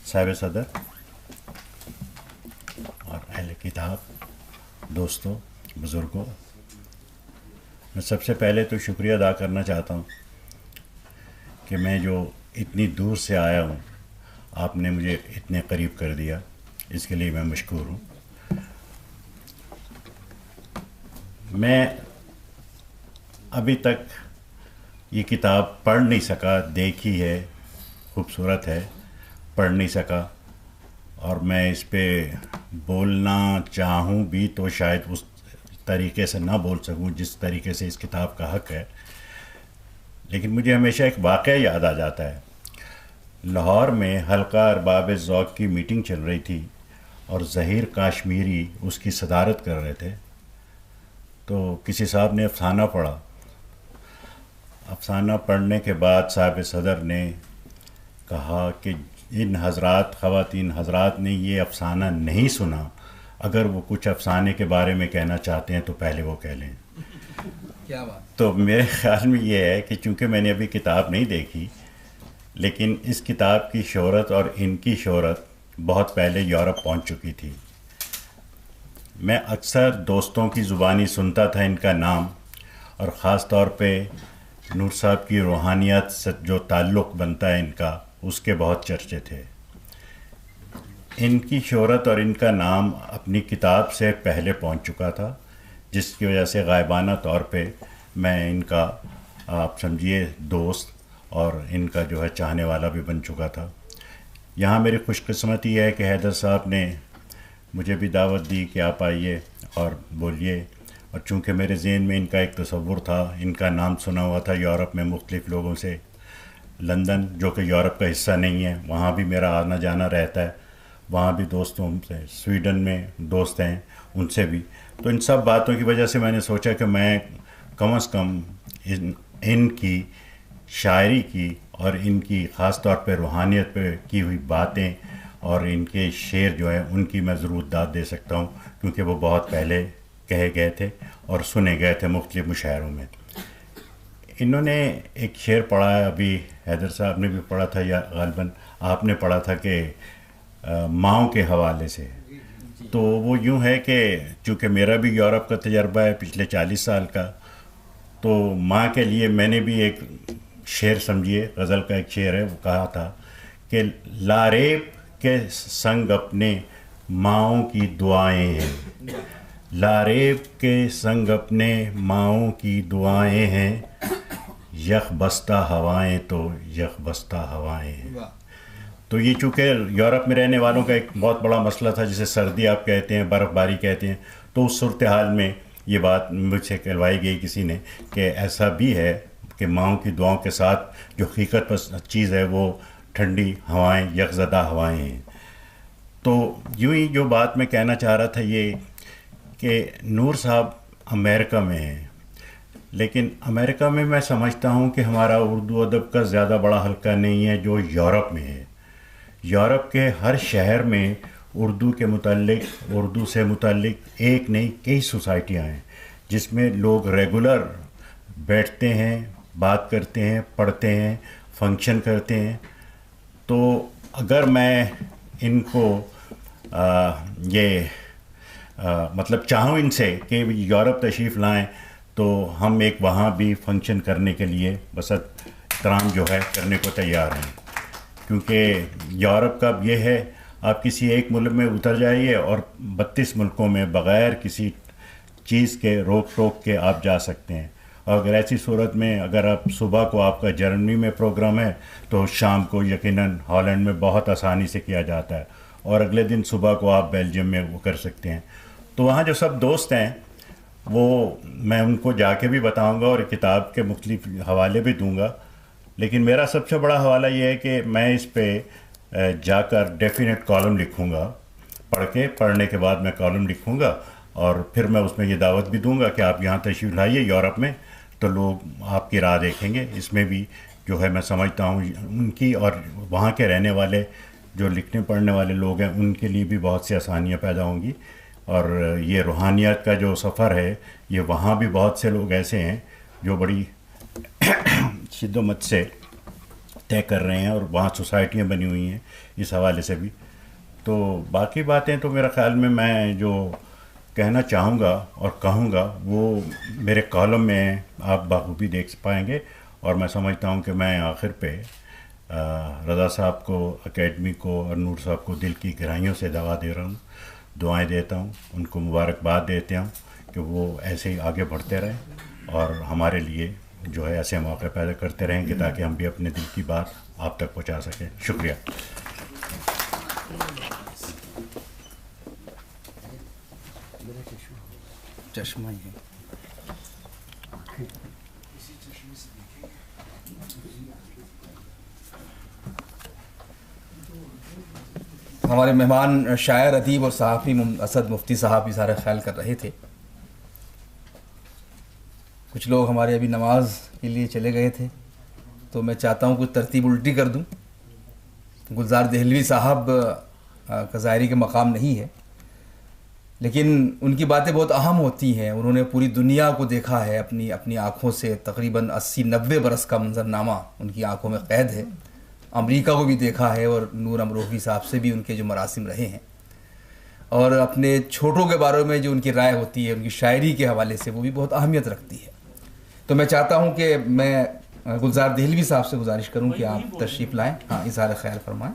صاحب صدر اور اہل کتاب، دوستوں، بزرگوں، میں سب سے پہلے تو شکریہ ادا کرنا چاہتا ہوں کہ میں جو اتنی دور سے آیا ہوں، آپ نے مجھے اتنے قریب کر دیا، اس کے لیے میں مشکور ہوں۔ میں ابھی تک یہ کتاب پڑھ نہیں سکا، دیکھی ہے، خوبصورت ہے، پڑھ نہیں سکا، اور میں اس پہ بولنا چاہوں بھی تو شاید اس طریقے سے نہ بول سکوں جس طریقے سے اس کتاب کا حق ہے۔ لیکن مجھے ہمیشہ ایک واقعہ یاد آ جاتا ہے۔ لاہور میں حلقہ ارباب ذوق کی میٹنگ چل رہی تھی اور ظہیر کاشمیری اس کی صدارت کر رہے تھے، تو کسی صاحب نے افسانہ پڑھا۔ افسانہ پڑھنے کے بعد صاحب صدر نے کہا کہ ان حضرات، خواتین حضرات نے یہ افسانہ نہیں سنا، اگر وہ کچھ افسانے کے بارے میں کہنا چاہتے ہیں تو پہلے وہ کہہ لیں۔ کیا بات؟ تو میرے خیال میں یہ ہے کہ چونکہ میں نے ابھی کتاب نہیں دیکھی، لیکن اس کتاب کی شہرت اور ان کی شہرت بہت پہلے یورپ پہنچ چکی تھی۔ میں اکثر دوستوں کی زبانی سنتا تھا ان کا نام، اور خاص طور پہ نور صاحب کی روحانیت سے جو تعلق بنتا ہے ان کا، اس کے بہت چرچے تھے۔ ان کی شہرت اور ان کا نام اپنی کتاب سے پہلے پہنچ چکا تھا، جس کی وجہ سے غائبانہ طور پہ میں ان کا، آپ سمجھیے، دوست اور ان کا جو ہے چاہنے والا بھی بن چکا تھا۔ یہاں میری خوش قسمتی ہے کہ حیدر صاحب نے مجھے بھی دعوت دی کہ آپ آئیے اور بولیے، اور چونکہ میرے ذہن میں ان کا ایک تصور تھا، ان کا نام سنا ہوا تھا یورپ میں مختلف لوگوں سے، لندن جو کہ یورپ کا حصہ نہیں ہے وہاں بھی میرا آنا جانا رہتا ہے، وہاں بھی دوستوں سے، سویڈن میں دوست ہیں ان سے بھی، تو ان سب باتوں کی وجہ سے میں نے سوچا کہ میں کم از کم ان کی شاعری کی اور ان کی خاص طور پہ روحانیت پہ کی ہوئی باتیں اور ان کے شعر جو ہیں ان کی میں ضرور داد دے سکتا ہوں، کیونکہ وہ بہت پہلے کہے گئے تھے اور سنے گئے تھے مختلف مشاعروں میں۔ انہوں نے ایک شعر پڑھا ہے، ابھی حیدر صاحب نے بھی پڑھا تھا یا غالباً آپ نے پڑھا تھا، کہ ماؤں کے حوالے سے، تو وہ یوں ہے کہ چونکہ میرا بھی یورپ کا تجربہ ہے پچھلے 40 سال کا، تو ماں کے لیے میں نے بھی ایک شعر، سمجھیے غزل کا ایک شعر ہے، وہ کہا تھا کہ لاریب کے سنگ اپنے ماؤں کی دعائیں ہیں، لاریب کے سنگ اپنے ماؤں کی دعائیں ہیں، یخ بستہ ہوائیں تو یخ بستہ ہوائیں ہیں۔ تو یہ چونکہ یورپ میں رہنے والوں کا ایک بہت بڑا مسئلہ تھا، جسے سردی آپ کہتے ہیں، برف باری کہتے ہیں، تو اس صورتحال میں یہ بات مجھ سے کہلوائی گئی کسی نے کہ ایسا بھی ہے کہ ماؤں کی دعاؤں کے ساتھ جو حقیقت پس چیز ہے وہ ٹھنڈی ہوائیں، یکزدہ ہوائیں ہیں۔ تو یوں ہی جو بات میں کہنا چاہ رہا تھا یہ کہ نور صاحب امریکہ میں ہیں، لیکن امریکہ میں میں سمجھتا ہوں کہ ہمارا اردو ادب کا زیادہ بڑا حلقہ نہیں ہے جو یورپ میں ہے۔ یورپ کے ہر شہر میں اردو کے متعلق، اردو سے متعلق ایک نہیں کئی سوسائٹیاں ہیں، جس میں لوگ ریگولر بیٹھتے ہیں، بات کرتے ہیں، پڑھتے ہیں، فنکشن کرتے ہیں۔ تو اگر میں ان کو مطلب چاہوں ان سے کہ یورپ تشریف لائیں، تو ہم ایک وہاں بھی فنکشن کرنے کے لیے بس احترام جو ہے کرنے کو تیار ہیں، کیونکہ یورپ کا اب یہ ہے، آپ کسی ایک ملک میں اتر جائیے اور 32 ملکوں میں بغیر کسی چیز کے روک ٹوک کے آپ جا سکتے ہیں، اور اگر ایسی صورت میں اگر آپ صبح کو آپ کا جرمنی میں پروگرام ہے تو شام کو یقیناً ہالینڈ میں بہت آسانی سے کیا جاتا ہے، اور اگلے دن صبح کو آپ بیلجیم میں وہ کر سکتے ہیں۔ تو وہاں جو سب دوست ہیں وہ میں ان کو جا کے بھی بتاؤں گا اور کتاب کے مختلف حوالے بھی دوں گا، لیکن میرا سب سے بڑا حوالہ یہ ہے کہ میں اس پہ جا کر ڈیفینیٹ کالم لکھوں گا، پڑھنے کے بعد میں کالم لکھوں گا، اور پھر میں اس میں یہ دعوت بھی دوں گا کہ آپ یہاں تشریف لائیے یورپ میں، تو لوگ آپ کی راہ دیکھیں گے۔ اس میں بھی جو ہے میں سمجھتا ہوں ان کی اور وہاں کے رہنے والے جو لکھنے پڑھنے والے لوگ ہیں ان کے لیے بھی بہت سی آسانیاں پیدا ہوں گی، اور یہ روحانیت کا جو سفر ہے یہ وہاں بھی بہت سے لوگ ایسے ہیں جو بڑی شدت سے طے کر رہے ہیں اور وہاں سوسائٹیاں بنی ہوئی ہیں اس حوالے سے بھی. تو باقی باتیں تو میرا خیال میں جو کہنا چاہوں گا اور کہوں گا وہ میرے کالم میں آپ بخوبی دیکھ پائیں گے. اور میں سمجھتا ہوں کہ میں آخر پہ رضا صاحب کو، اکیڈمی کو اور نور صاحب کو دل کی گہرائیوں سے دعا دے رہا ہوں، دعائیں دیتا ہوں، ان کو مبارکباد دیتے ہوں کہ وہ ایسے ہی آگے بڑھتے رہیں اور ہمارے لیے جو ہے ایسے موقع پیدا کرتے رہیں کہ تاکہ ہم بھی اپنے دل کی بات آپ تک پہنچا سکیں. شکریہ. چشمہ ہی ہے. ہمارے مہمان شاعر، ادیب اور صحافی اسد مفتی صاحب اظہار خیال کر رہے تھے. کچھ لوگ ہمارے ابھی نماز کے لیے چلے گئے تھے، تو میں چاہتا ہوں کچھ ترتیب الٹی کر دوں. گلزار دہلوی صاحب کا ظاہری کے مقام نہیں ہے، لیکن ان کی باتیں بہت اہم ہوتی ہیں. انہوں نے پوری دنیا کو دیکھا ہے اپنی آنکھوں سے. تقریباً 80-90 برس کا منظرنامہ ان کی آنکھوں میں قید ہے. امریکہ کو بھی دیکھا ہے اور نور امروہوی صاحب سے بھی ان کے جو مراسم رہے ہیں، اور اپنے چھوٹوں کے بارے میں جو ان کی رائے ہوتی ہے ان کی شاعری کے حوالے سے وہ بھی بہت اہمیت رکھتی ہے. تو میں چاہتا ہوں کہ میں گلزار دہلوی صاحب سے گزارش کروں کہ آپ تشریف لائیں، اظہار خیال فرمائیں.